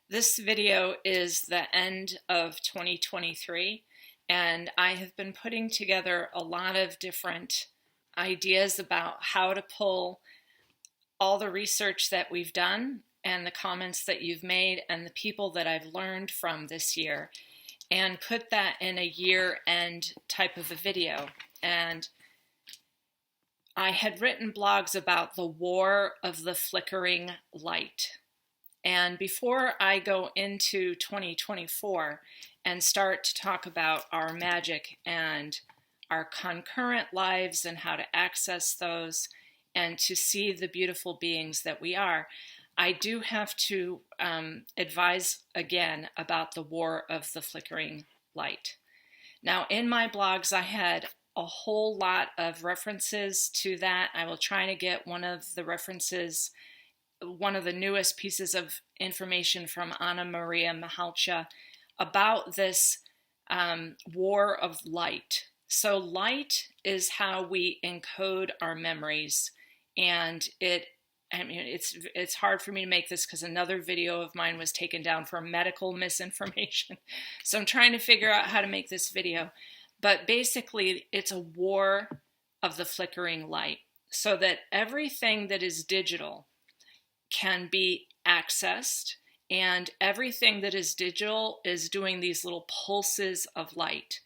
This video is the end of 2023, and I have been putting together a lot of different ideas about how to pull all the research that we've done and the comments that you've made and the people that I've learned from this year and put that in a year-end type of a video. And I had written blogs about the war of the flickering light. And before I go into 2024 and start to talk about our magic and our concurrent lives and how to access those and to see the beautiful beings that we are, I do have to advise again about the war of the flickering light. Now, in my blogs, I had a whole lot of references to that. I will try to get one of the newest pieces of information from Anna Maria Mihalcha about this war of light. So light is how we encode our memories, and it's hard for me to make this because another video of mine was taken down for medical misinformation. So I'm trying to figure out how to make this video. But basically, it's a war of the flickering light, so that everything that is digital can be accessed, and everything that is digital is doing these little pulses of light.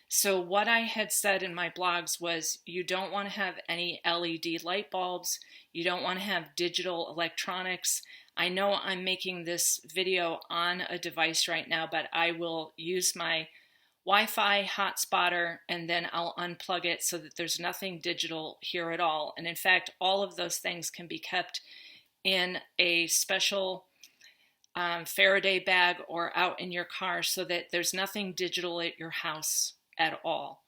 So what I had said in my blogs was you don't want to have any LED light bulbs, you don't want to have digital electronics. I know I'm making this video on a device right now, but I will use my Wi-Fi hotspotter and then I'll unplug it so that there's nothing digital here at all. And in fact, all of those things can be kept in a special Faraday bag or out in your car so that there's nothing digital at your house at all.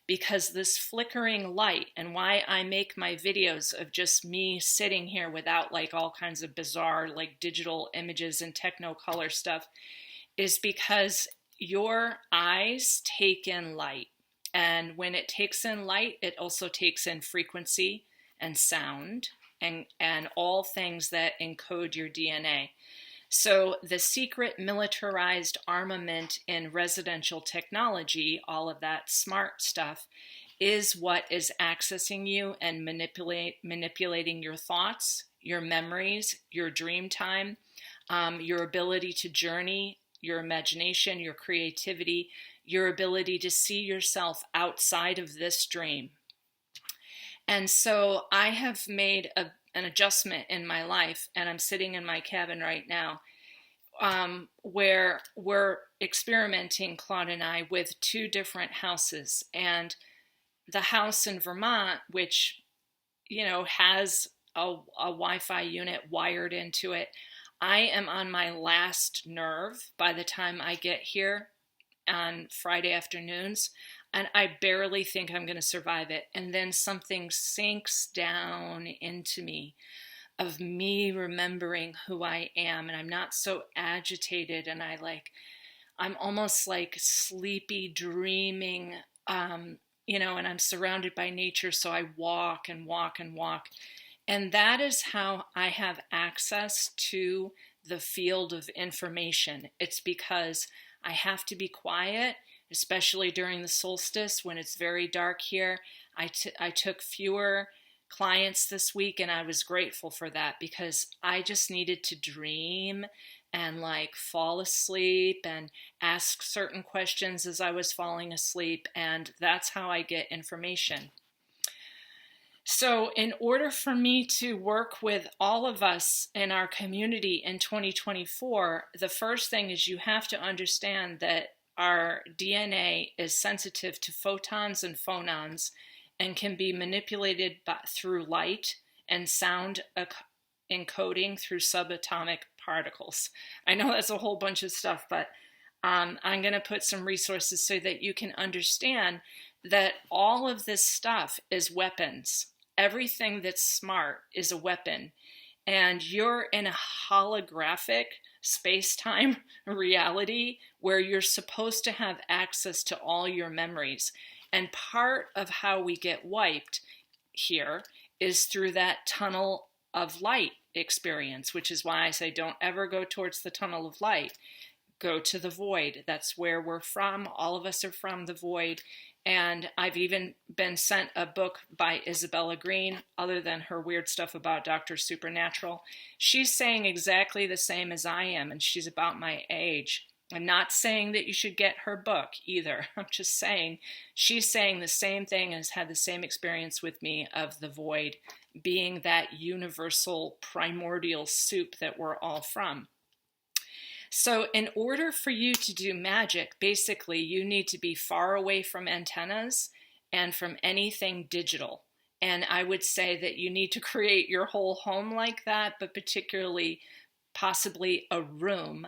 Because this flickering light, and why I make my videos of just me sitting here without like all kinds of bizarre like digital images and technicolor stuff, is because your eyes take in light. And when it takes in light, it also takes in frequency and sound and all things that encode your DNA. So the secret militarized armament in residential technology, all of that smart stuff, is what is accessing you and manipulating your thoughts, your memories, your dream time, your ability to journey, your imagination, your creativity, your ability to see yourself outside of this dream. And so I have made an adjustment in my life, and I'm sitting in my cabin right now, where we're experimenting, Claude and I, with two different houses. And the house in Vermont, which, has a Wi-Fi unit wired into it, I am on my last nerve by the time I get here on Friday afternoons, and I barely think I'm going to survive it. And then something sinks down into me of me remembering who I am, and I'm not so agitated, and I'm almost like sleepy dreaming, and I'm surrounded by nature, so I walk and walk and walk. And that is how I have access to the field of information. It's because I have to be quiet, especially during the solstice when it's very dark here. I took fewer clients this week, and I was grateful for that because I just needed to dream and fall asleep and ask certain questions as I was falling asleep, and that's how I get information. So in order for me to work with all of us in our community in 2024, the first thing is you have to understand that our DNA is sensitive to photons and phonons and can be manipulated through light and sound encoding through subatomic particles. I know that's a whole bunch of stuff, but I'm going to put some resources so that you can understand that all of this stuff is weapons. Everything that's smart is a weapon, and you're in a holographic space-time reality where you're supposed to have access to all your memories. And part of how we get wiped here is through that tunnel of light experience, which is why I say don't ever go towards the tunnel of light. Go to the void. That's where we're from. All of us are from the void. And I've even been sent a book by Isabella Green, other than her weird stuff about Dr. Supernatural. She's saying exactly the same as I am, and she's about my age. I'm not saying that you should get her book either. I'm just saying she's saying the same thing and has had the same experience with me of the void being that universal primordial soup that we're all from. So in order for you to do magic, basically you need to be far away from antennas and from anything digital. And I would say that you need to create your whole home like that, but particularly possibly a room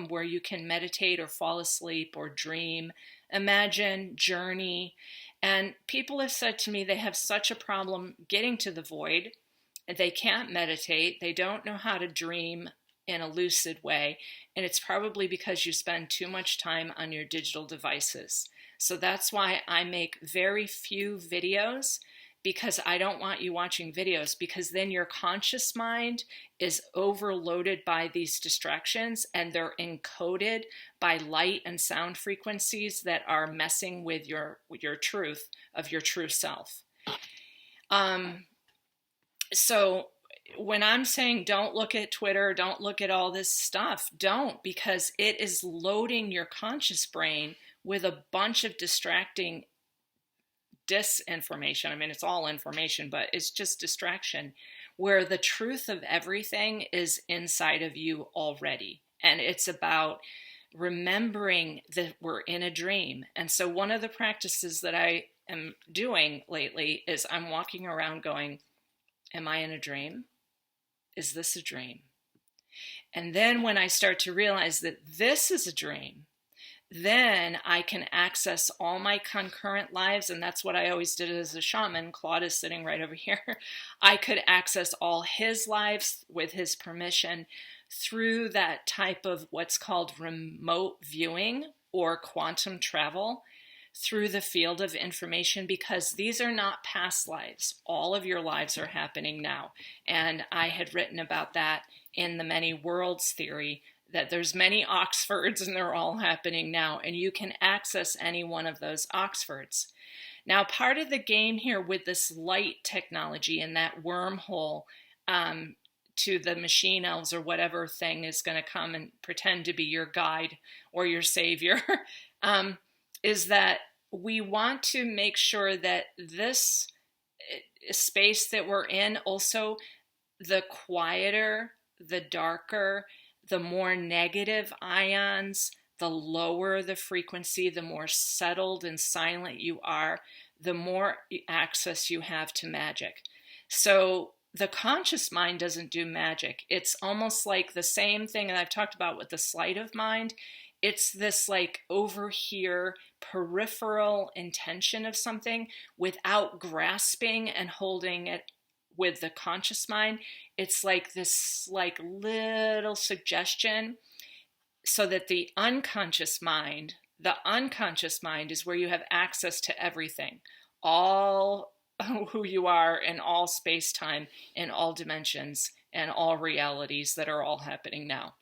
where you can meditate or fall asleep or dream, imagine, journey. And people have said to me they have such a problem getting to the void. They can't meditate. They don't know how to dream in a lucid way. And it's probably because you spend too much time on your digital devices. So that's why I make very few videos, because I don't want you watching videos, because then your conscious mind is overloaded by these distractions and they're encoded by light and sound frequencies that are messing with your truth of your true self. So when I'm saying don't look at Twitter, don't look at all this stuff, don't, because it is loading your conscious brain with a bunch of distracting disinformation. I mean, it's all information, but it's just distraction, where the truth of everything is inside of you already. And it's about remembering that we're in a dream. And so one of the practices that I am doing lately is I'm walking around going, am I in a dream? Is this a dream? And then when I start to realize that this is a dream, then I can access all my concurrent lives. And that's what I always did as a shaman. Claude is sitting right over here. I could access all his lives with his permission through that type of what's called remote viewing or quantum travel through the field of information, because these are not past lives. All of your lives are happening now. And I had written about that in the Many Worlds theory, that there's many Oxfords and they're all happening now, and you can access any one of those Oxfords. Now, part of the game here with this light technology and that wormhole to the machine elves or whatever thing is going to come and pretend to be your guide or your savior, is that we want to make sure that this space that we're in, also the quieter, the darker, the more negative ions, the lower the frequency, the more settled and silent you are, the more access you have to magic. So the conscious mind doesn't do magic. It's almost like the same thing that I've talked about with the sleight of mind. It's this like over here peripheral intention of something without grasping and holding it with the conscious mind. It's like this like little suggestion, so that the unconscious mind is where you have access to everything, all who you are in all space-time, in all dimensions, and all realities that are all happening now.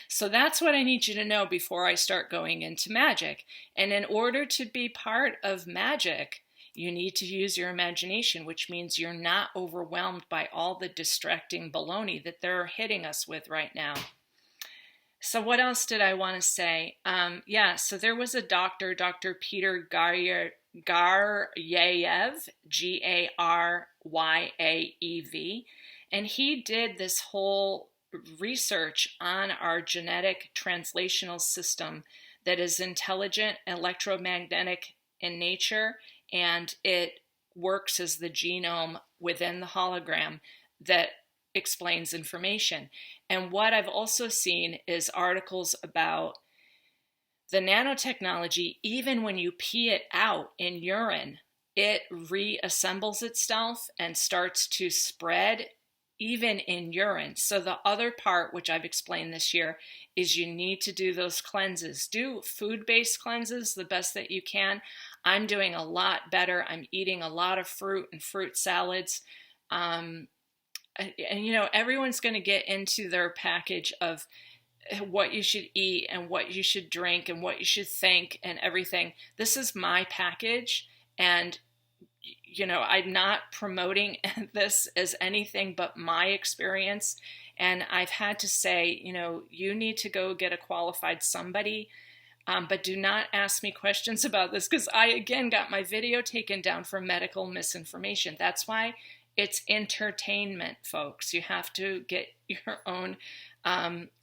So that's what I need you to know before I start going into magic. And in order to be part of magic, you need to use your imagination, which means you're not overwhelmed by all the distracting baloney that they're hitting us with right now. So what else did I want to say? So there was a doctor, Dr. Peter Garyaev, Garyaev, and he did this whole research on our genetic translational system that is intelligent, electromagnetic in nature, and it works as the genome within the hologram that explains information. And what I've also seen is articles about the nanotechnology. Even when you pee it out in urine, it reassembles itself and starts to spread even in urine. So the other part, which I've explained this year, is you need to do those cleanses. Do food-based cleanses the best that you can. I'm doing a lot better. I'm eating a lot of fruit and fruit salads. and you know, everyone's going to get into their package of what you should eat and what you should drink and what you should think and everything. This is my package, and you know, I'm not promoting this as anything but my experience. And I've had to say, you know, you need to go get a qualified somebody, but do not ask me questions about this, because I, again, got my video taken down for medical misinformation. That's why it's entertainment, folks. You have to get your own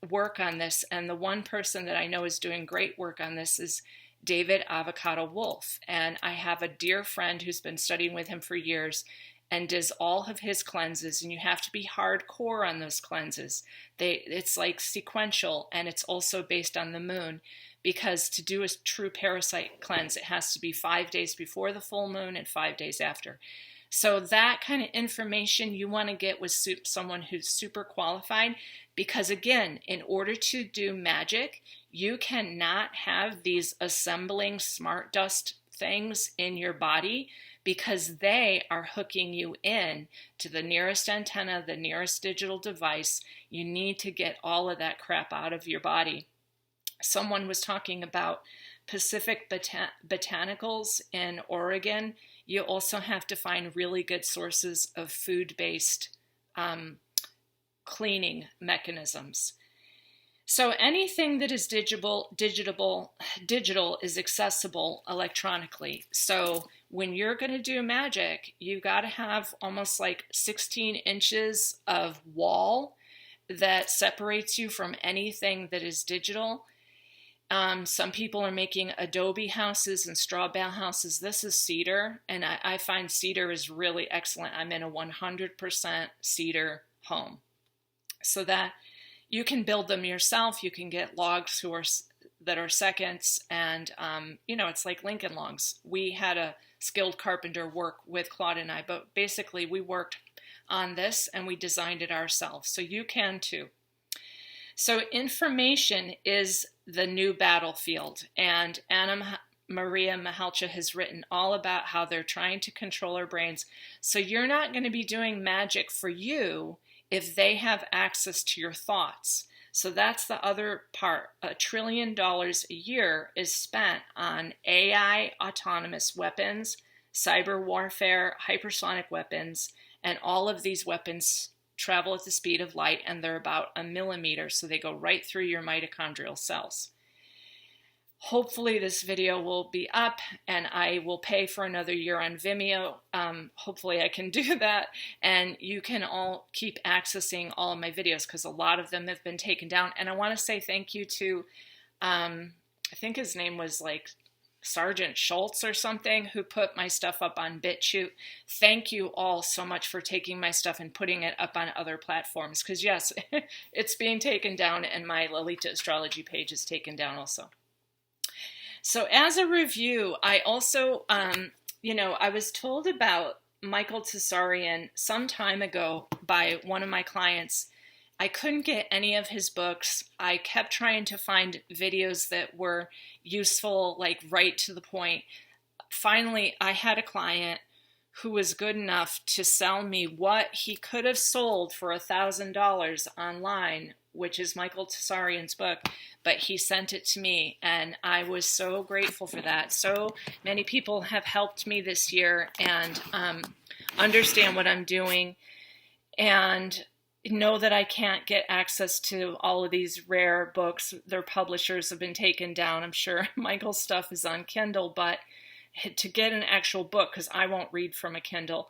work on this. And the one person that I know is doing great work on this is David Avocado Wolf. And I have a dear friend who's been studying with him for years and does all of his cleanses. And you have to be hardcore on those cleanses. It's like sequential, and it's also based on the moon, because to do a true parasite cleanse, it has to be 5 days before the full moon and 5 days after. So that kind of information you want to get with someone who's super qualified, because again, in order to do magic, you cannot have these assembling smart dust things in your body, because they are hooking you in to the nearest antenna, the nearest digital device. You need to get all of that crap out of your body. Someone was talking about Pacific Botanicals in Oregon. You also have to find really good sources of food-based cleaning mechanisms. So anything that is digital is accessible electronically. So when you're going to do magic, you got to have almost like 16 inches of wall that separates you from anything that is digital. Some people are making adobe houses and straw bale houses. This is cedar, and I find cedar is really excellent. I'm in a 100% cedar home. So that you can build them yourself. You can get logs that are seconds, and you know, it's like Lincoln logs. We had a skilled carpenter work with Claude and I, but basically we worked on this and we designed it ourselves. So you can too. So information is the new battlefield, and Anna Maria Mahalcha has written all about how they're trying to control our brains. So you're not going to be doing magic for you if they have access to your thoughts. So that's the other part. $1 trillion a year is spent on AI autonomous weapons, cyber warfare, hypersonic weapons, and all of these weapons travel at the speed of light, and they're about a millimeter, so they go right through your mitochondrial cells. Hopefully this video will be up, and I will pay for another year on Vimeo. Hopefully I can do that, and you can all keep accessing all of my videos, because a lot of them have been taken down. And I want to say thank you to, I think his name was like Sergeant Schultz or something, who put my stuff up on BitChute. Thank you all so much for taking my stuff and putting it up on other platforms, because yes, it's being taken down, and my Lalita Astrology page is taken down also. So as a review, I also, you know, I was told about Michael Tsarian some time ago by one of my clients. I couldn't get any of his books. I kept trying to find videos that were useful, like right to the point. Finally, I had a client who was good enough to sell me what he could have sold for $1,000 online, which is Michael Tsarian's book, but he sent it to me, and I was so grateful for that. So many people have helped me this year and understand what I'm doing, and know that I can't get access to all of these rare books. Their publishers have been taken down. I'm sure Michael's stuff is on Kindle, but to get an actual book, because I won't read from a Kindle,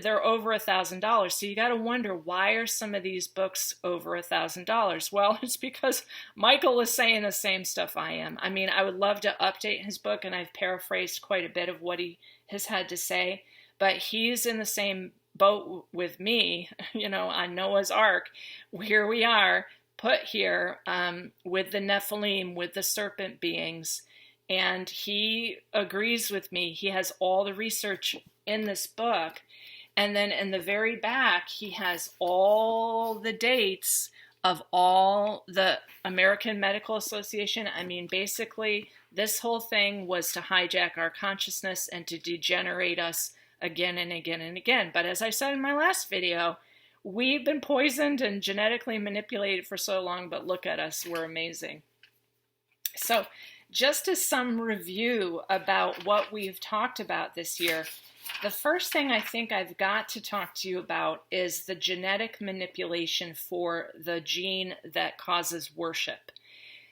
they're over $1,000. So you got to wonder, why are some of these books over $1,000? Well, it's because Michael is saying the same stuff I am. I mean, I would love to update his book, and I've paraphrased quite a bit of what he has had to say, but he's in the same boat with me, you know, on Noah's Ark. Here we are, put here with the Nephilim, with the serpent beings, and he agrees with me. He has all the research in this book. And then in the very back, he has all the dates of all the American Medical Association. I mean, basically, this whole thing was to hijack our consciousness and to degenerate us again and again and again. But as I said in my last video, We've been poisoned and genetically manipulated for so long, but look at us, we're amazing. So just as some review about what we've talked about this year, the first thing I think I've got to talk to you about is the genetic manipulation for the gene that causes worship.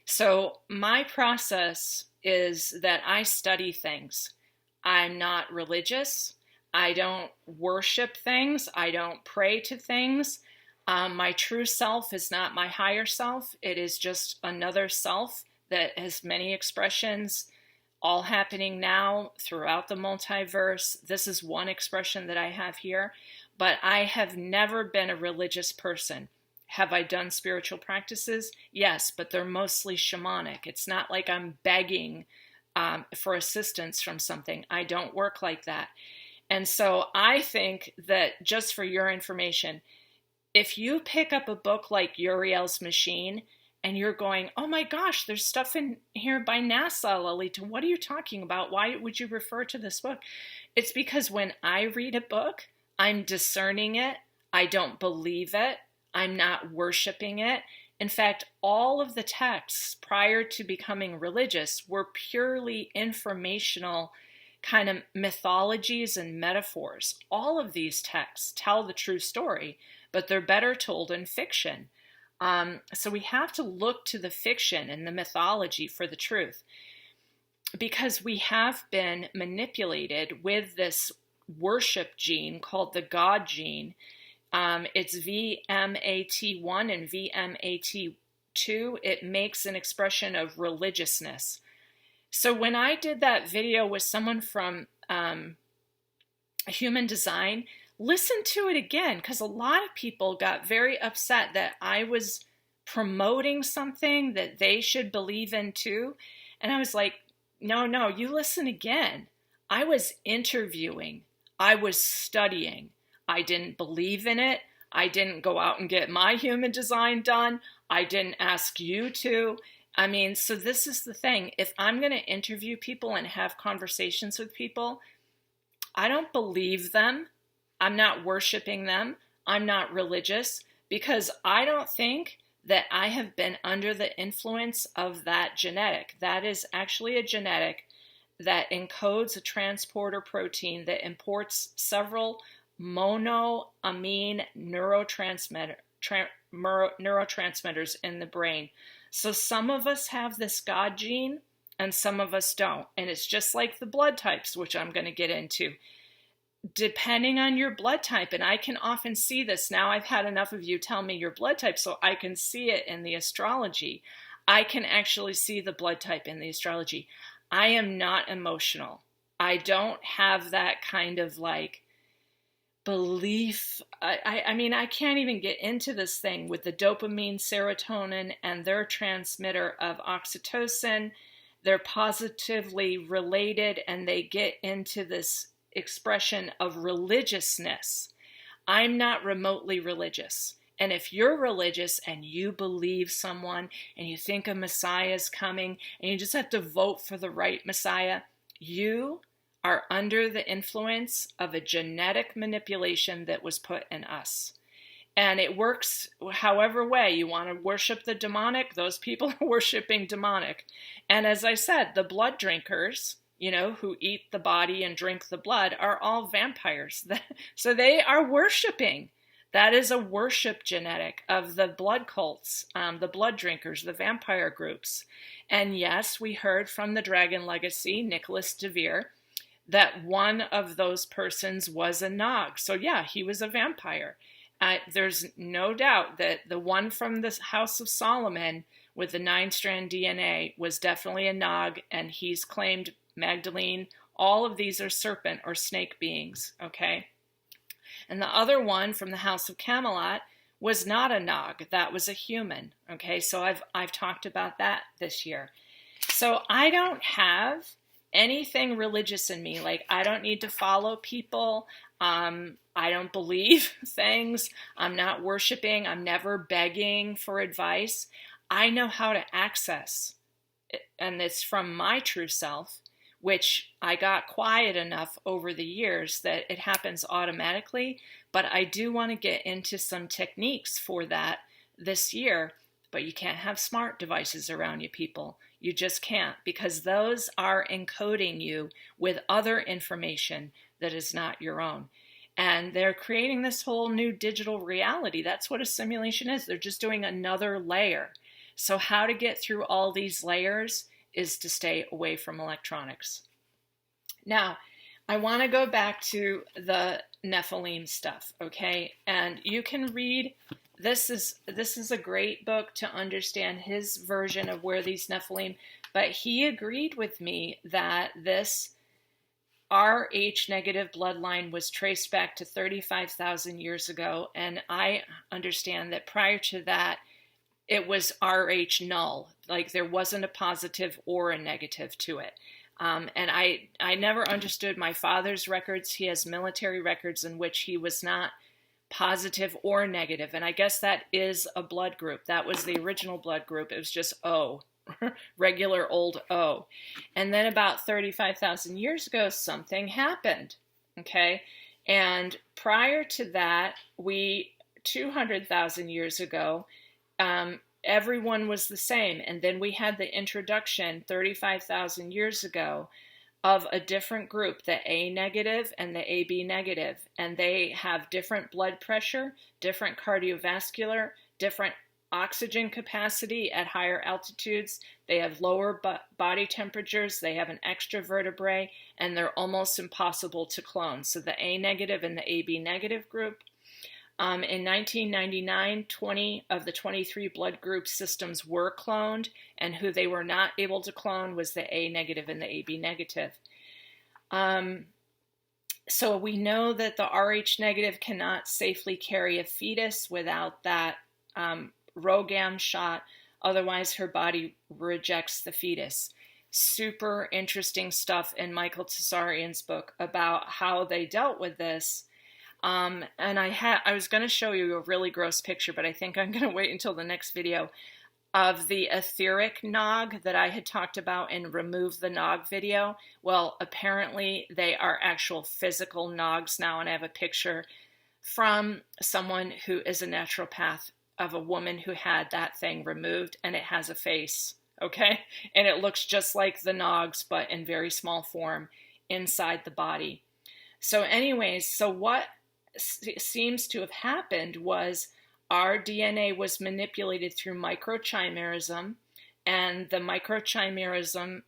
So my process is that I study things. I'm not religious. I don't worship things. I don't pray to things. My true self is not my higher self. It is just another self that has many expressions, all happening now throughout the multiverse. This is one expression that I have here, but I have never been a religious person. Have I done spiritual practices? Yes, but they're mostly shamanic. It's not like I'm begging for assistance from something. I don't work like that. And so I think that, just for your information, if you pick up a book like Uriel's Machine and you're going, oh my gosh, there's stuff in here by NASA, Lalita, what are you talking about? Why would you refer to this book? It's because when I read a book, I'm discerning it. I don't believe it. I'm not worshiping it. In fact, all of the texts prior to becoming religious were purely informational kind of mythologies and metaphors. All of these texts tell the true story, but they're better told in fiction. So we have to look to the fiction and the mythology for the truth, because we have been manipulated with this worship gene called the God gene. It's VMAT1 and VMAT2. It makes an expression of religiousness. So when I did that video with someone from Human Design, listen to it again, because a lot of people got very upset that I was promoting something that they should believe in too. And I was like, no, you listen again. I was interviewing. I was studying. I didn't believe in it. I didn't go out and get my human design done. I didn't ask you to. I mean, so this is the thing. If I'm going to interview people and have conversations with people, I don't believe them. I'm not worshiping them. I'm not religious, because I don't think that I have been under the influence of that genetic. That is actually a genetic that encodes a transporter protein that imports several monoamine neurotransmitters in the brain. So some of us have this God gene and some of us don't. And it's just like the blood types, which I'm going to get into. Depending on your blood type, and I can often see this now, I've had enough of you tell me your blood type, so I can see it in the astrology. I can actually see the blood type in the astrology. I am not emotional. I don't have that kind of like belief. I mean, I can't even get into this thing with the dopamine, serotonin, and their transmitter of oxytocin. They're positively related, and they get into this expression of religiousness. I'm not remotely religious. And if you're religious and you believe someone and you think a Messiah is coming and you just have to vote for the right Messiah, you are under the influence of a genetic manipulation that was put in us. And it works however way. You want to worship the demonic, those people are worshiping demonic. And as I said, the blood drinkers, who eat the body and drink the blood, are all vampires. So they are worshiping. That is a worship genetic of the blood cults, the blood drinkers, the vampire groups. And yes, we heard from the Dragon Legacy, Nicholas DeVere, that one of those persons was a Nog. So yeah, he was a vampire. There's no doubt that the one from the House of Solomon with the 9-strand DNA was definitely a Nog, and he's claimed Magdalene. All of these are serpent or snake beings, okay? And the other one from the House of Camelot was not a Nog. That was a human, okay? So I've talked about that this year. So I don't have anything religious in me. Like, I don't need to follow people. I don't believe things. I'm not worshiping. I'm never begging for advice. I know how to access, and it's from my true self, which I got quiet enough over the years that it happens automatically. But I do want to get into some techniques for that this year. But you can't have smart devices around you, people. You just can't, because those are encoding you with other information that is not your own. And they're creating this whole new digital reality. That's what a simulation is. They're just doing another layer. So how to get through all these layers is to stay away from electronics. Now, I want to go back to the Nephilim stuff, okay? And you can read, this is a great book to understand his version of where these Nephilim, but he agreed with me that this Rh negative bloodline was traced back to 35,000 years ago, and I understand that prior to that, it was Rh null, like there wasn't a positive or a negative to it. And I never understood my father's records. He has military records in which he was not positive or negative, and I guess that is a blood group. That was the original blood group. It was just O. Regular old O. And then about 35,000 years ago, something happened, okay? And prior to that, 200,000 years ago, everyone was the same. And then we had the introduction 35,000 years ago of a different group, the A negative and the AB negative. And they have different blood pressure, different cardiovascular, different oxygen capacity at higher altitudes. They have lower body temperatures. They have an extra vertebrae, and they're almost impossible to clone. So the A negative and the AB negative group. In 1999, 20 of the 23 blood group systems were cloned, and who they were not able to clone was the A negative and the AB negative. So we know that the Rh negative cannot safely carry a fetus without that ROGAM shot, otherwise her body rejects the fetus. Super interesting stuff in Michael Tsarian's book about how they dealt with this. And I was going to show you a really gross picture, but I think I'm going to wait until the next video, of the etheric nog that I had talked about in Remove the Nog video. Well, apparently they are actual physical nogs now, and I have a picture from someone who is a naturopath of a woman who had that thing removed, and it has a face, okay? And it looks just like the nogs, but in very small form inside the body. So anyways, so what seems to have happened was our DNA was manipulated through microchimerism, and the microchimerism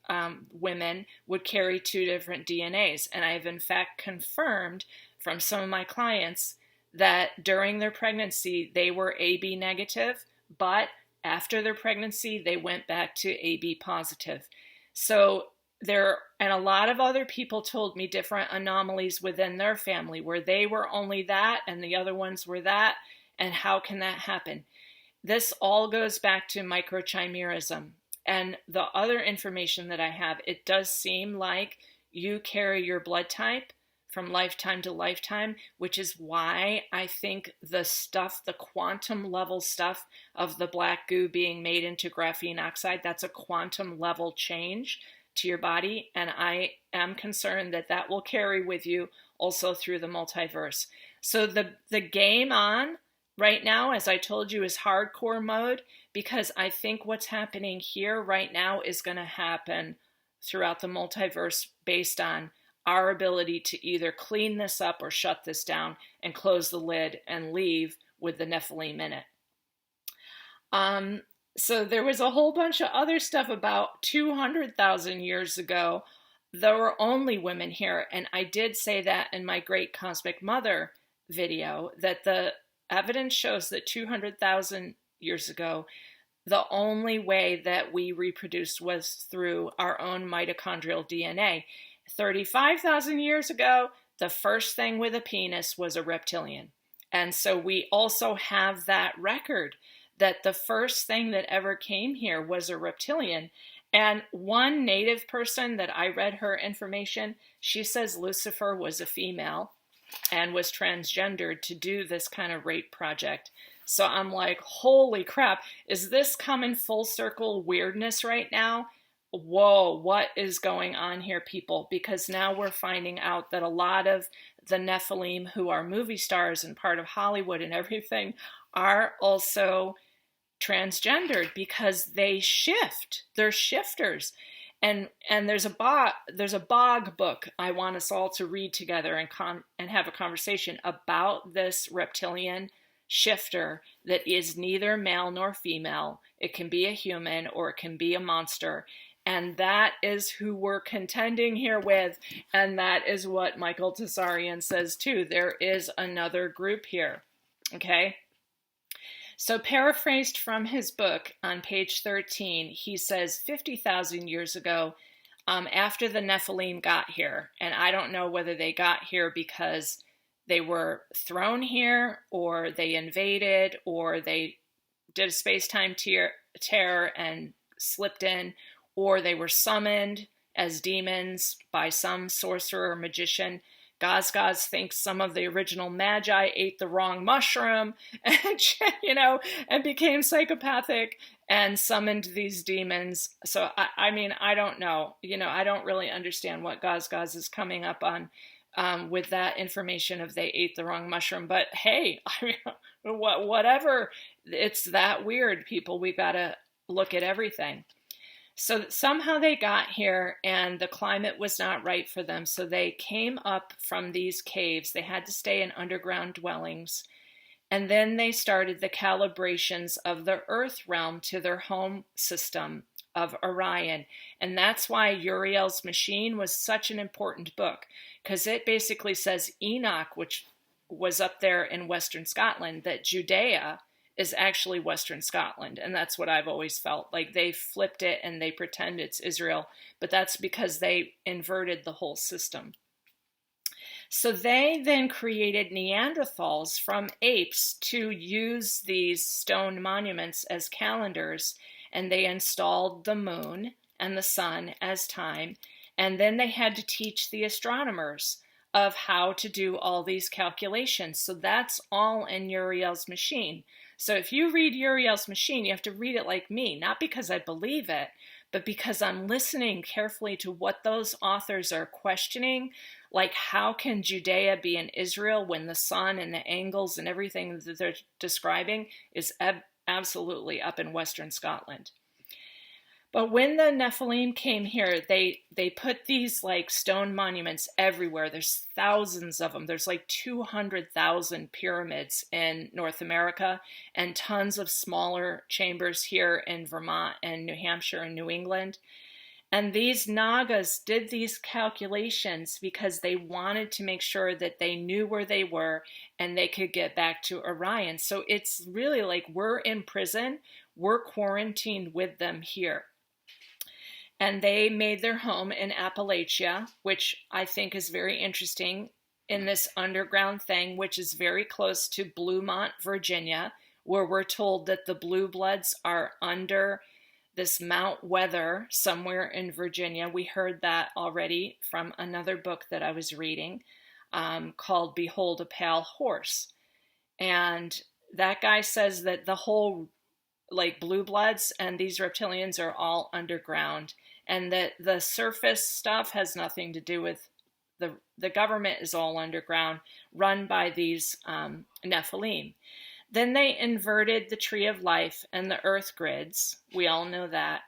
women would carry two different DNAs. And I have in fact confirmed from some of my clients that during their pregnancy, they were AB negative, but after their pregnancy, they went back to AB positive. So and a lot of other people told me different anomalies within their family where they were only that and the other ones were that. And how can that happen? This all goes back to microchimerism. And the other information that I have, it does seem like you carry your blood type from lifetime to lifetime, which is why I think the quantum level stuff of the black goo being made into graphene oxide, that's a quantum level change to your body. And I am concerned that that will carry with you also through the multiverse. So the game on right now, as I told you, is hardcore mode, because I think what's happening here right now is going to happen throughout the multiverse based on our ability to either clean this up or shut this down and close the lid and leave with the Nephilim in it. So there was a whole bunch of other stuff about 200,000 years ago. There were only women here, and I did say that in my Great Cosmic Mother video, that the evidence shows that 200,000 years ago, the only way that we reproduced was through our own mitochondrial DNA. 35,000 years ago, the first thing with a penis was a reptilian. And so we also have that record that the first thing that ever came here was a reptilian. And one native person that I read her information, she says Lucifer was a female and was transgendered to do this kind of rape project. So I'm like, holy crap, is this coming full circle weirdness right now? whoa, what is going on here, people? Because now we're finding out that a lot of the Nephilim, who are movie stars and part of Hollywood and everything, are also transgendered because they shift. They're shifters. And there's a bog book I want us all to read together and have a conversation about this reptilian shifter that is neither male nor female. It can be a human or it can be a monster. And that is who we're contending here with. And that is what Michael Tsarian says too. There is another group here. Okay? So paraphrased from his book on page 13, he says 50,000 years ago, after the Nephilim got here, and I don't know whether they got here because they were thrown here or they invaded or they did a space-time tear and slipped in, or they were summoned as demons by some sorcerer or magician. Gaz thinks some of the original magi ate the wrong mushroom and, and became psychopathic and summoned these demons. So, I mean, I don't know. I don't really understand what Gaz is coming up on with that information of they ate the wrong mushroom. But hey, I mean, whatever. It's that weird, people. We got to look at everything. So somehow they got here and the climate was not right for them. So they came up from these caves. They had to stay in underground dwellings. And then they started the calibrations of the Earth realm to their home system of Orion. And that's why Uriel's Machine was such an important book, because it basically says Enoch, which was up there in Western Scotland, that Judea is actually Western Scotland. And that's what I've always felt. Like they flipped it and they pretend it's Israel, but that's because they inverted the whole system. So they then created Neanderthals from apes to use these stone monuments as calendars, and they installed the moon and the sun as time. And then they had to teach the astronomers of how to do all these calculations. So that's all in Uriel's Machine. So if you read Uriel's Machine, you have to read it like me, not because I believe it, but because I'm listening carefully to what those authors are questioning. Like, how can Judea be in Israel when the sun and the angles and everything that they're describing is absolutely up in Western Scotland? But when the Nephilim came here, they put these like stone monuments everywhere. There's thousands of them. There's like 200,000 pyramids in North America and tons of smaller chambers here in Vermont and New Hampshire and New England. And these Nagas did these calculations because they wanted to make sure that they knew where they were and they could get back to Orion. So it's really like we're in prison. We're quarantined with them here. And they made their home in Appalachia, which I think is very interesting, in this underground thing, which is very close to Bluemont, Virginia, where we're told that the Blue Bloods are under this Mount Weather somewhere in Virginia. We heard that already from another book that I was reading called Behold a Pale Horse. And that guy says that the whole like Blue Bloods and these reptilians are all underground, and that the surface stuff has nothing to do with the government is all underground, run by these Nephilim. Then they inverted the tree of life and the earth grids. We all know that.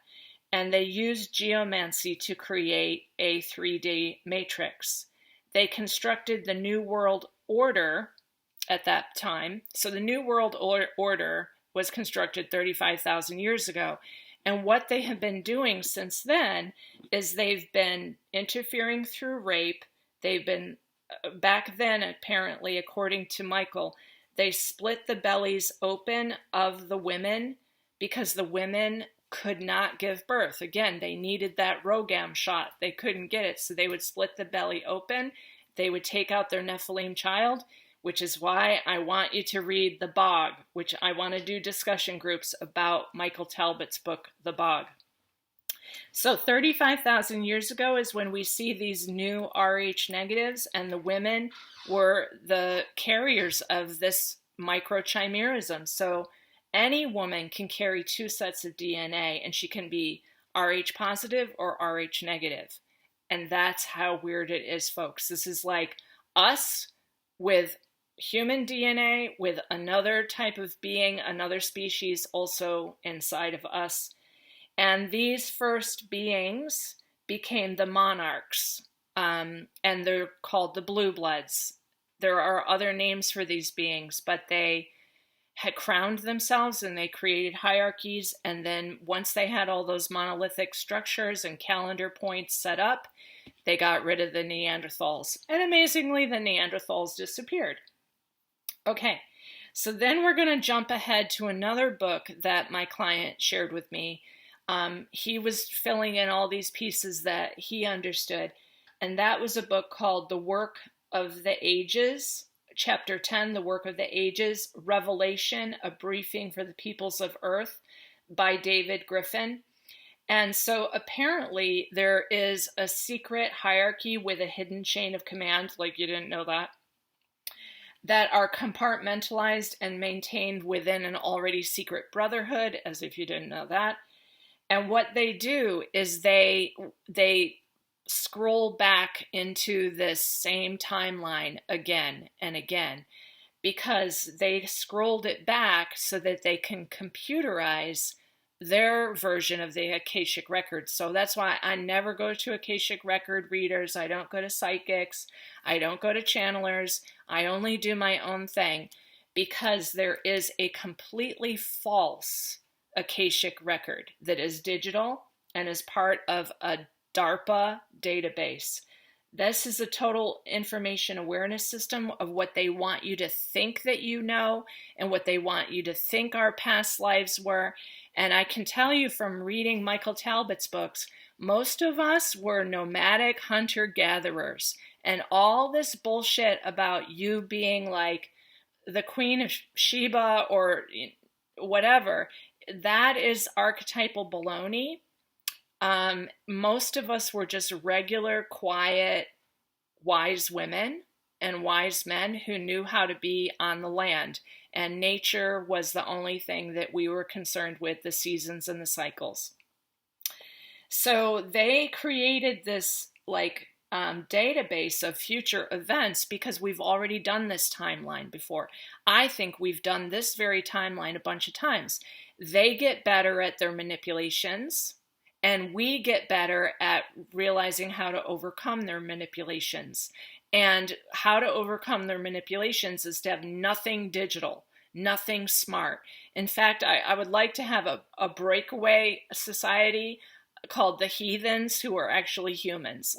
And they used geomancy to create a 3D matrix. They constructed the New World Order at that time. So the New World Order was constructed 35,000 years ago. And what they have been doing since then is they've been interfering through rape. They've been, back then apparently, according to Michael, they split the bellies open of the women because the women could not give birth. Again, they needed that ROGAM shot. They couldn't get it, so they would split the belly open. They would take out their Nephilim child, which is why I want you to read The Bog, which I want to do discussion groups about Michael Talbot's book, The Bog. So 35,000 years ago is when we see these new Rh negatives, and the women were the carriers of this microchimerism. So any woman can carry two sets of DNA, and she can be Rh positive or Rh negative. And that's how weird it is, folks. This is like us with human DNA, with another type of being, another species also inside of us. And these first beings became the monarchs, and they're called the blue bloods. There are other names for these beings, but they had crowned themselves and they created hierarchies. And then once they had all those monolithic structures and calendar points set up, they got rid of the Neanderthals. And amazingly, the Neanderthals disappeared. Okay, so then we're going to jump ahead to another book that my client shared with me. He was filling in all these pieces that he understood. And that was a book called The Work of the Ages, Chapter 10, The Work of the Ages, Revelation, A Briefing for the Peoples of Earth by David Griffin. And so apparently there is a secret hierarchy with a hidden chain of command, like you didn't know that are compartmentalized and maintained within an already secret brotherhood, as if you didn't know that. And what they do is they scroll back into this same timeline again and again, because they scrolled it back so that they can computerize their version of the Akashic records. So that's why I never go to Akashic record readers. I don't go to psychics. I don't go to channelers. I only do my own thing, because there is a completely false Akashic record that is digital and is part of a DARPA database. This is a total information awareness system of what they want you to think that you know and what they want you to think our past lives were. And I can tell you from reading Michael Talbot's books, most of us were nomadic hunter-gatherers. And all this bullshit about you being like the Queen of Sheba or whatever, that is archetypal baloney. Most of us were just regular, quiet, wise women and wise men who knew how to be on the land. And nature was the only thing that we were concerned with, the seasons and the cycles. So they created this database of future events because we've already done this timeline before. I think we've done this very timeline a bunch of times. They get better at their manipulations, and we get better at realizing how to overcome their manipulations. And how to overcome their manipulations is to have nothing digital, nothing smart. In fact, I would like to have a breakaway society called the heathens who are actually humans.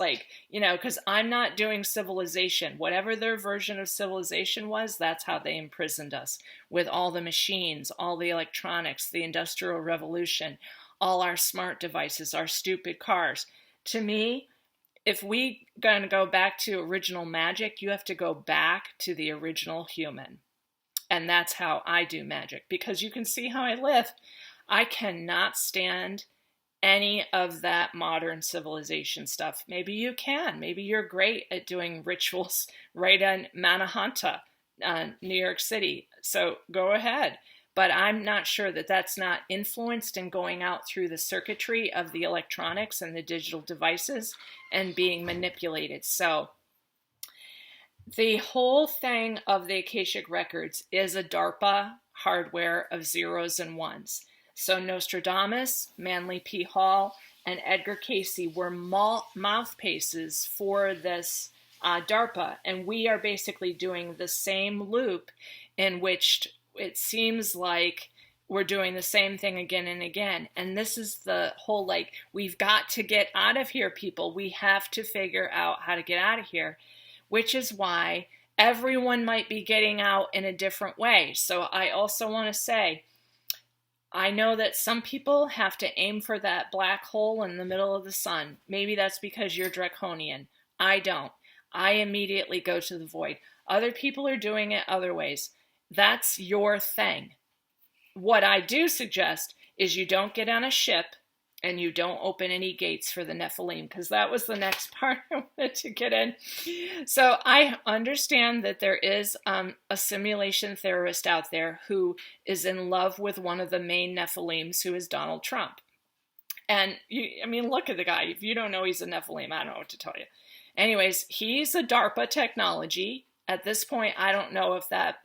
Because I'm not doing civilization. Whatever their version of civilization was, that's how they imprisoned us, with all the machines, all the electronics, the Industrial Revolution, all our smart devices, our stupid cars. To me, if we gonna go back to original magic, you have to go back to the original human. And that's how I do magic, because you can see how I live. I cannot stand any of that modern civilization stuff. Maybe you can. Maybe you're great at doing rituals right in Manhattan, New York City. So go ahead. But I'm not sure that that's not influenced and going out through the circuitry of the electronics and the digital devices and being manipulated. So the whole thing of the Akashic records is a DARPA hardware of zeros and ones. So Nostradamus, Manly P. Hall, and Edgar Casey were mouthpieces for this DARPA. And we are basically doing the same loop in which it seems like we're doing the same thing again and again. And this is the whole, we've got to get out of here, people. We have to figure out how to get out of here, which is why everyone might be getting out in a different way. So I also want to say, I know that some people have to aim for that black hole in the middle of the sun. Maybe that's because you're draconian. I don't. I immediately go to the void. Other people are doing it other ways. That's your thing. What I do suggest is you don't get on a ship and you don't open any gates for the Nephilim, because that was the next part I wanted to get in. So I understand that there is a simulation theorist out there who is in love with one of the main Nephilims, who is Donald Trump. And I mean, look at the guy. If you don't know he's a Nephilim, I don't know what to tell you. Anyways, he's a DARPA technology. At this point, I don't know if that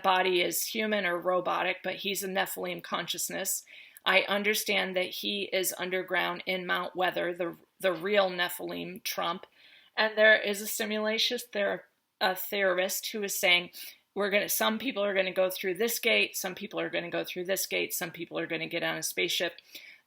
body is human or robotic, but he's a Nephilim consciousness. I understand that he is underground in Mount Weather, the real Nephilim Trump. And there is a simulation theorist who is saying, some people are going to go through this gate, some people are going to go through this gate, some people are going to get on a spaceship.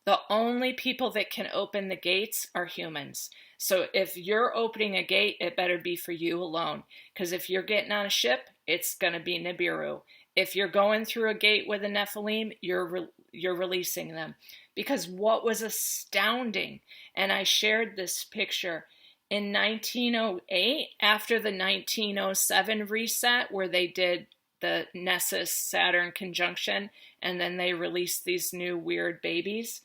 The only people that can open the gates are humans. So if you're opening a gate, it better be for you alone. Because if you're getting on a ship, it's going to be Nibiru. If you're going through a gate with a Nephilim, you're releasing them. Because what was astounding, and I shared this picture, in 1908, after the 1907 reset, where they did the Nessus-Saturn conjunction, and then they released these new weird babies,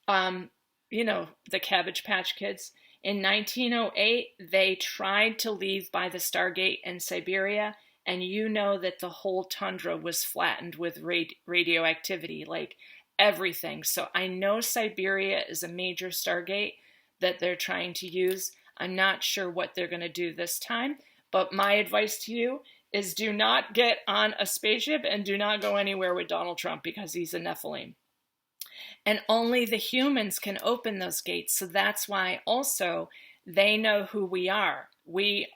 the Cabbage Patch Kids. In 1908, they tried to leave by the Stargate in Siberia, and you know that the whole tundra was flattened with radioactivity, like everything. So I know Siberia is a major Stargate that they're trying to use. I'm not sure what they're going to do this time, but my advice to you is do not get on a spaceship and do not go anywhere with Donald Trump because he's a Nephilim. And only the humans can open those gates. So that's why also they know who we are. We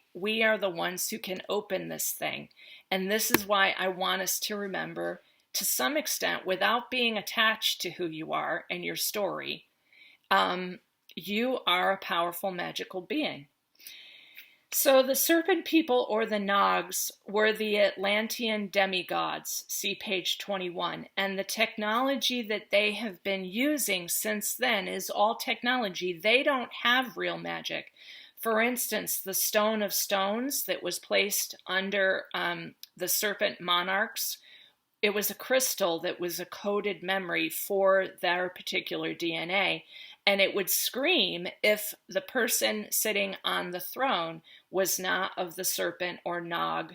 are the ones who can open this thing. And this is why I want us to remember, to some extent, without being attached to who you are and your story, you are a powerful magical being. So the serpent people, or the Nogs, were the Atlantean demigods, see page 21, and the technology that they have been using since then is all technology. They don't have real magic. For instance, the Stone of Stones that was placed under the serpent monarchs, it was a crystal that was a coded memory for their particular DNA. And it would scream if the person sitting on the throne was not of the serpent or Nog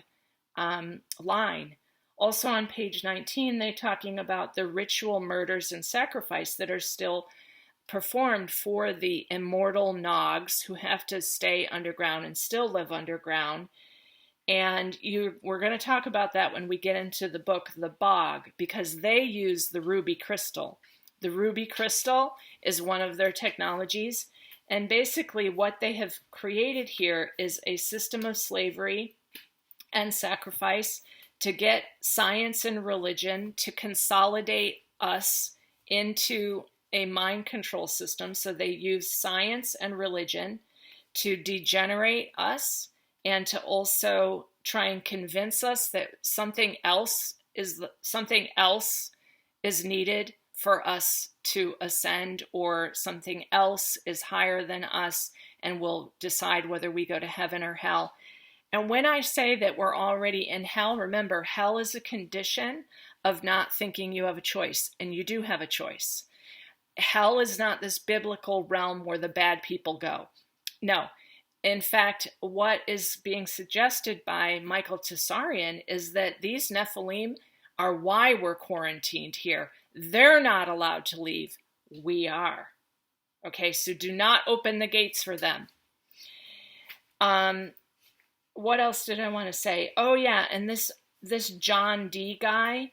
line. Also on page 19, they're talking about the ritual murders and sacrifice that are still performed for the immortal Nogs who have to stay underground and still live underground. And we're going to talk about that when we get into the book, The Bog, because they use the ruby crystal. The ruby crystal is one of their technologies. And basically what they have created here is a system of slavery and sacrifice to get science and religion to consolidate us into a mind control system. So they use science and religion to degenerate us and to also try and convince us that something else is needed for us to ascend, or something else is higher than us and will decide whether we go to heaven or hell. And when I say that we're already in hell, remember, hell is a condition of not thinking you have a choice, and you do have a choice. Hell is not this biblical realm where the bad people go. No. In fact, what is being suggested by Michael Tsarian is that these Nephilim are why we're quarantined here. They're not allowed to leave. We are. Okay, so do not open the gates for them. What else did I want to say? Oh yeah, and this John D guy,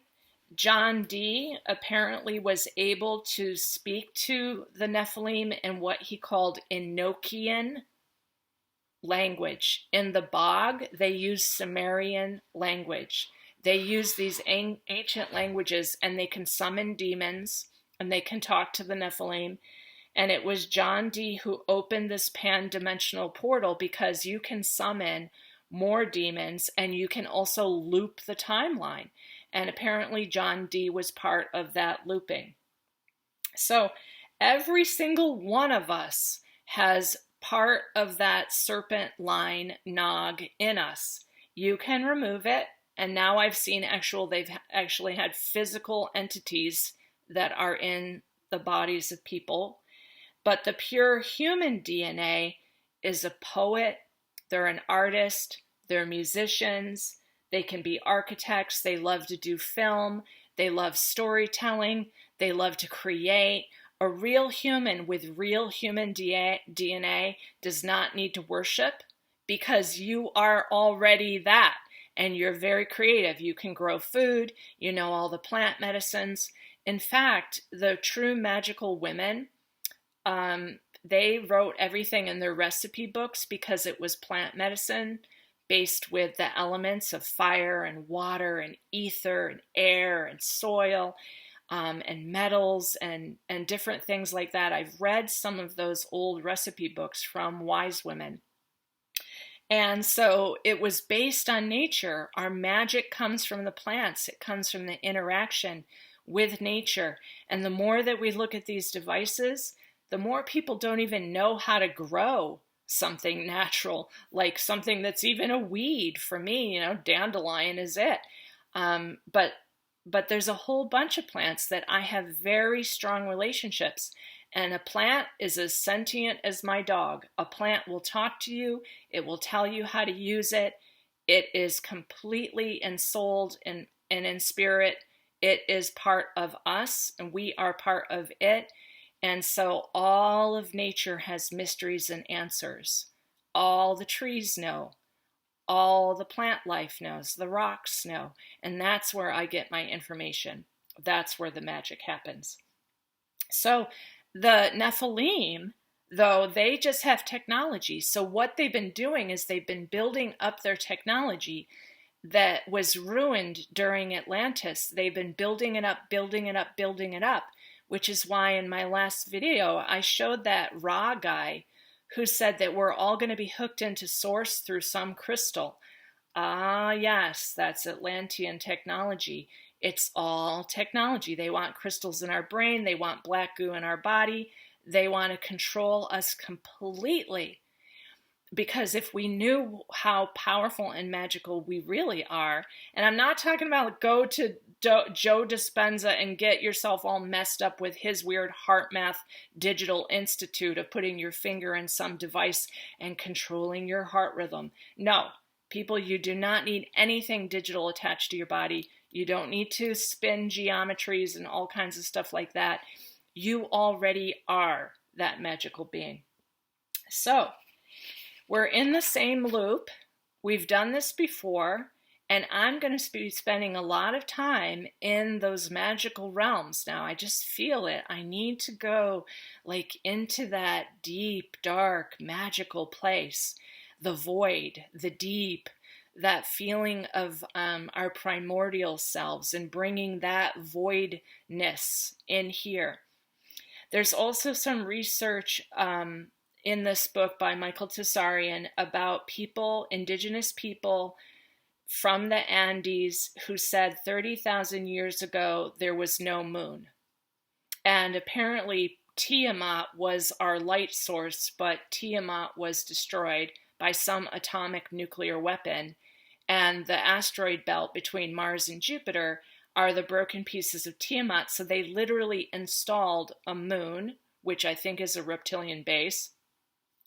John D apparently was able to speak to the Nephilim in what he called Enochian language. In the Bog, they use Sumerian language. They use these ancient languages, and they can summon demons, and they can talk to the Nephilim. And it was John D who opened this pan-dimensional portal, because you can summon more demons, and you can also loop the timeline. And apparently John D was part of that looping. So every single one of us has part of that serpent line Nog in us. You can remove it. And now I've seen they've actually had physical entities that are in the bodies of people. But the pure human DNA is a poet, they're an artist, they're musicians, they can be architects, they love to do film, they love storytelling, They love to create. A real human with real human DNA does not need to worship because you are already that. And you're very creative. You can grow food, you know all the plant medicines. In fact, the true magical women, they wrote everything in their recipe books because it was plant medicine based with the elements of fire and water and ether and air and soil, and metals and different things like that. I've read some of those old recipe books from wise women. And so it was based on nature. Our magic comes from the plants. It comes from the interaction with nature. And the more that we look at these devices, the more people don't even know how to grow something natural, like something that's even a weed. For me, dandelion is it. But there's a whole bunch of plants that I have very strong relationships. And a plant is as sentient as my dog. A plant will talk to you. It will tell you how to use it. It is completely ensouled and in spirit. It is part of us, and we are part of it. And so all of nature has mysteries and answers. All the trees know. All the plant life knows. The rocks know. And that's where I get my information. That's where the magic happens. So the Nephilim, though, they just have technology. So what they've been doing is they've been building up their technology that was ruined during Atlantis. They've been building it up, building it up, building it up, which is why in my last video, I showed that Ra guy who said that we're all going to be hooked into source through some crystal. Ah, yes, that's Atlantean technology. It's all technology. They want crystals in our brain. They want black goo in our body. They want to control us completely. Because if we knew how powerful and magical we really are, and I'm not talking about go to Joe Dispenza and get yourself all messed up with his weird heart math digital institute of putting your finger in some device and controlling your heart rhythm. No, people, you do not need anything digital attached to your body. You don't need to spin geometries and all kinds of stuff like that. You already are that magical being. So we're in the same loop. We've done this before, and I'm going to be spending a lot of time in those magical realms now. I just feel it. I need to go into that deep, dark, magical place, the void, the deep, that feeling of our primordial selves and bringing that voidness in here. There's also some research in this book by Michael Tsarian about people, indigenous people from the Andes who said 30,000 years ago there was no moon. And apparently Tiamat was our light source, but Tiamat was destroyed by some atomic nuclear weapon. And the asteroid belt between Mars and Jupiter are the broken pieces of Tiamat. So they literally installed a moon, which I think is a reptilian base.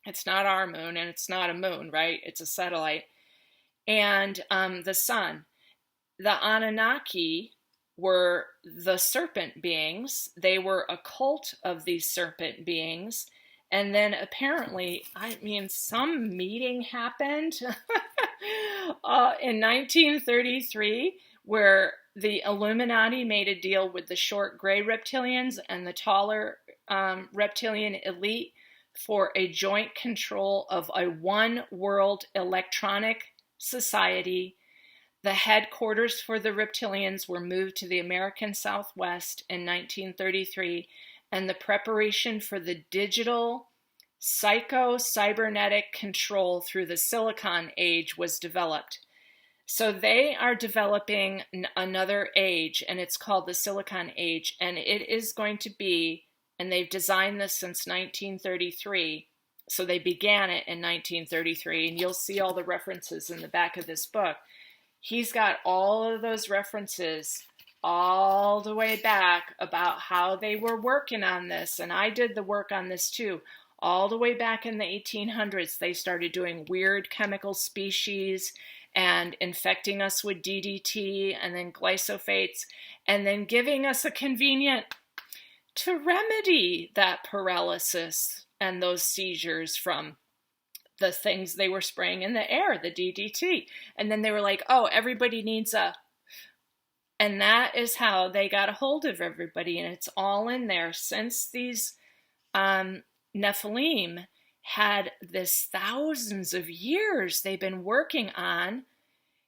It's not our moon, and it's not a moon, right? It's a satellite. And the sun. The Anunnaki were the serpent beings. They were a cult of these serpent beings. And then apparently, some meeting happened in 1933 where the Illuminati made a deal with the short gray reptilians and the taller reptilian elite for a joint control of a one world electronic society. The headquarters for the reptilians were moved to the American Southwest in 1933, and the preparation for the digital psycho-cybernetic control through the Silicon Age was developed. So they are developing another age, and it's called the Silicon Age, and it is going to be, and they've designed this since 1933, so they began it in 1933, and you'll see all the references in the back of this book. He's got all of those references all the way back about how they were working on this, and I did the work on this too. All the way back in the 1800s, they started doing weird chemical species and infecting us with DDT and then glyphosates and then giving us a convenient to remedy that paralysis and those seizures from the things they were spraying in the air, the DDT. And then they were like, oh, everybody needs a... And that is how they got a hold of everybody. And it's all in there. Since these Nephilim had this thousands of years, they've been working on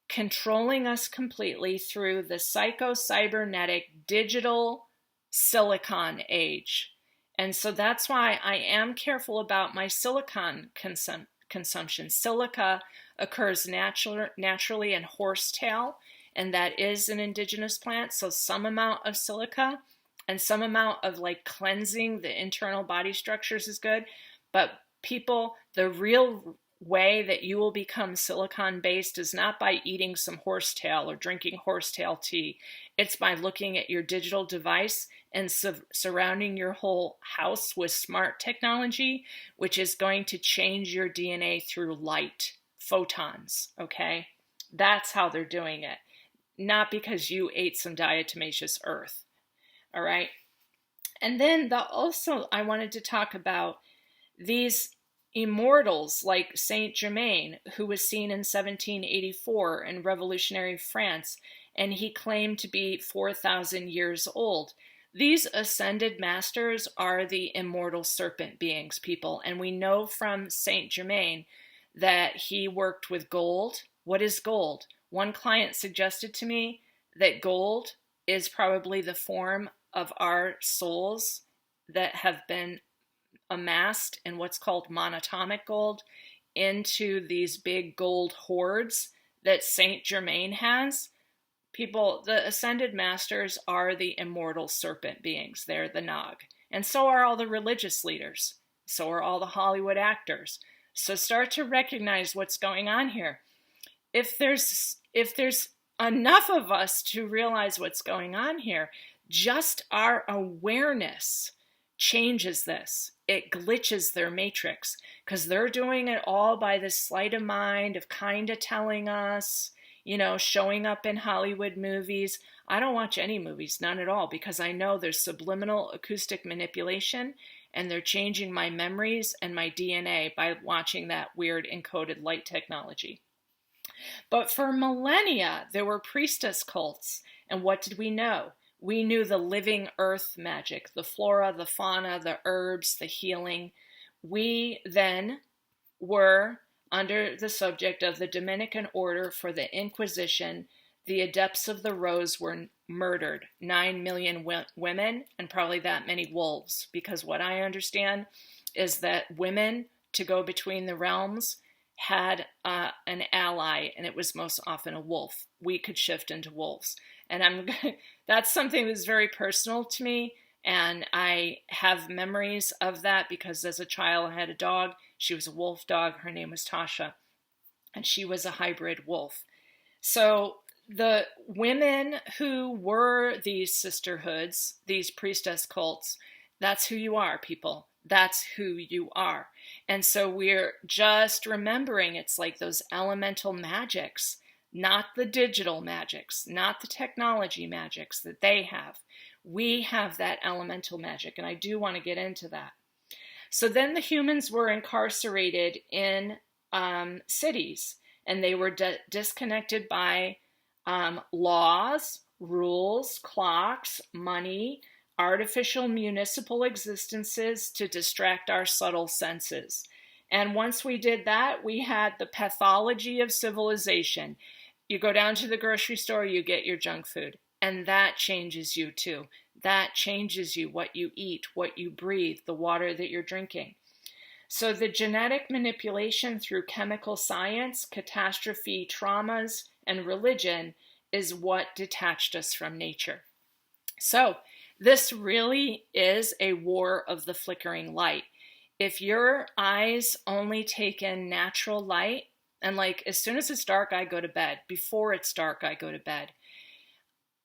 controlling us completely through the psycho-cybernetic digital silicon age. And so that's why I am careful about my silicon consumption. Silica occurs naturally in horsetail, and that is an indigenous plant. So some amount of silica and some amount of like cleansing the internal body structures is good. But people, the real way that you will become silicon based is not by eating some horsetail or drinking horsetail tea. It's by looking at your digital device and surrounding your whole house with smart technology, which is going to change your DNA through light, photons, okay? That's how they're doing it. Not because you ate some diatomaceous earth, all right? And then also I wanted to talk about these immortals like Saint Germain, who was seen in 1784 in revolutionary France, and he claimed to be 4,000 years old. These ascended masters are the immortal serpent beings, people, and we know from Saint Germain that he worked with gold. What is gold? One client suggested to me that gold is probably the form of our souls that have been amassed in what's called monatomic gold into these big gold hoards that Saint Germain has. People, the ascended masters are the immortal serpent beings. They're the Nog. And so are all the religious leaders. So are all the Hollywood actors. So start to recognize what's going on here. If there's enough of us to realize what's going on here, just our awareness changes this. It glitches their matrix because they're doing it all by this sleight of mind of kind of telling us, you know, showing up in Hollywood movies. I don't watch any movies, none at all, because I know there's subliminal acoustic manipulation and they're changing my memories and my DNA by watching that weird encoded light technology. But for millennia, there were priestess cults. And what did we know? We knew the living earth magic, the flora, the fauna, the herbs, the healing. We then were under the subject of the Dominican order for the Inquisition. The adepts of the rose were murdered. 9 million women and probably that many wolves. Because what I understand is that women, to go between the realms, had an ally, and it was most often a wolf. We could shift into wolves. And that's something that's very personal to me, and I have memories of that because as a child I had a dog. She was a wolf dog. Her name was Tasha, and she was a hybrid wolf. So the women who were these sisterhoods, these priestess cults, that's who you are, people. That's who you are. And so we're just remembering it's like those elemental magics, not the digital magics, not the technology magics that they have. We have that elemental magic, and I do want to get into that. So then the humans were incarcerated in cities, and they were disconnected by laws, rules, clocks, money, artificial municipal existences to distract our subtle senses. And once we did that, we had the pathology of civilization. You go down to the grocery store, you get your junk food, and that changes you too. That changes you, what you eat, what you breathe, the water that you're drinking. So the genetic manipulation through chemical science, catastrophe, traumas, and religion is what detached us from nature. So this really is a war of the flickering light. If your eyes only take in natural light, and like as soon as it's dark, I go to bed. Before it's dark, I go to bed.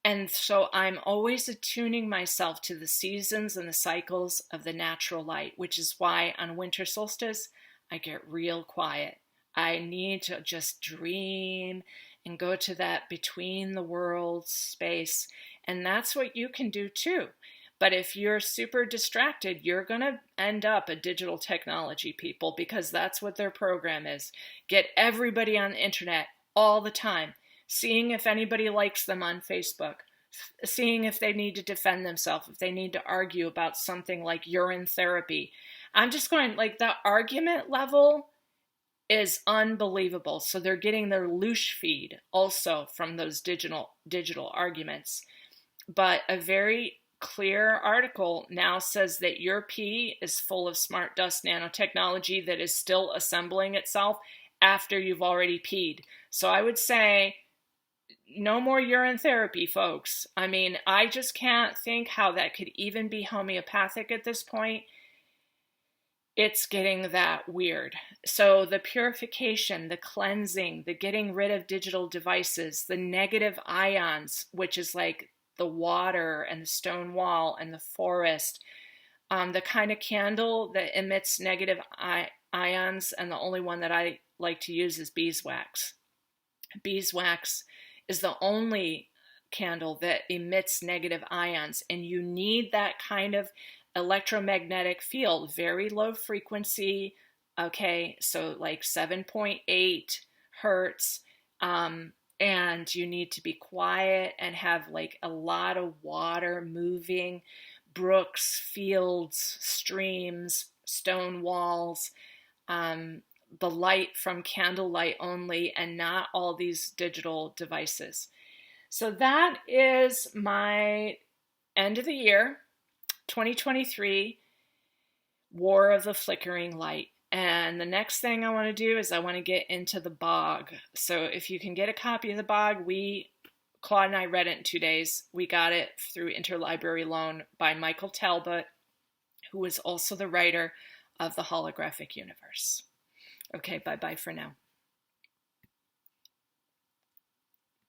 And so I'm always attuning myself to the seasons and the cycles of the natural light, which is why on winter solstice, I get real quiet. I need to just dream and go to that between the worlds space. And that's what you can do too. But if you're super distracted, you're going to end up a digital technology people, because that's what their program is. Get everybody on the internet all the time, seeing if anybody likes them on Facebook, seeing if they need to defend themselves, if they need to argue about something like urine therapy. I'm just going, like, the argument level is unbelievable. So they're getting their loosh feed also from those digital arguments. But a very clear article now says that your pee is full of smart dust nanotechnology that is still assembling itself after you've already peed. So I would say no more urine therapy, folks. I mean, I just can't think how that could even be homeopathic at this point. It's getting that weird. So the purification, the cleansing, the getting rid of digital devices, the negative ions, which is like the water and the stone wall and the forest, the kind of candle that emits negative ions, and the only one that I like to use is beeswax. Beeswax is the only candle that emits negative ions, and you need that kind of electromagnetic field, very low frequency, okay, so like 7.8 hertz, and you need to be quiet and have like a lot of water moving, brooks, fields, streams, stone walls, the light from candlelight only, and not all these digital devices. So that is my end of the year 2023 War of the Flickering Light. And the next thing I want to do is I want to get into the Bog. So if you can get a copy of the Bog, Claude and I read it in 2 days. We got it through interlibrary loan by Michael Talbot, who is also the writer of The Holographic Universe. Okay, bye-bye for now.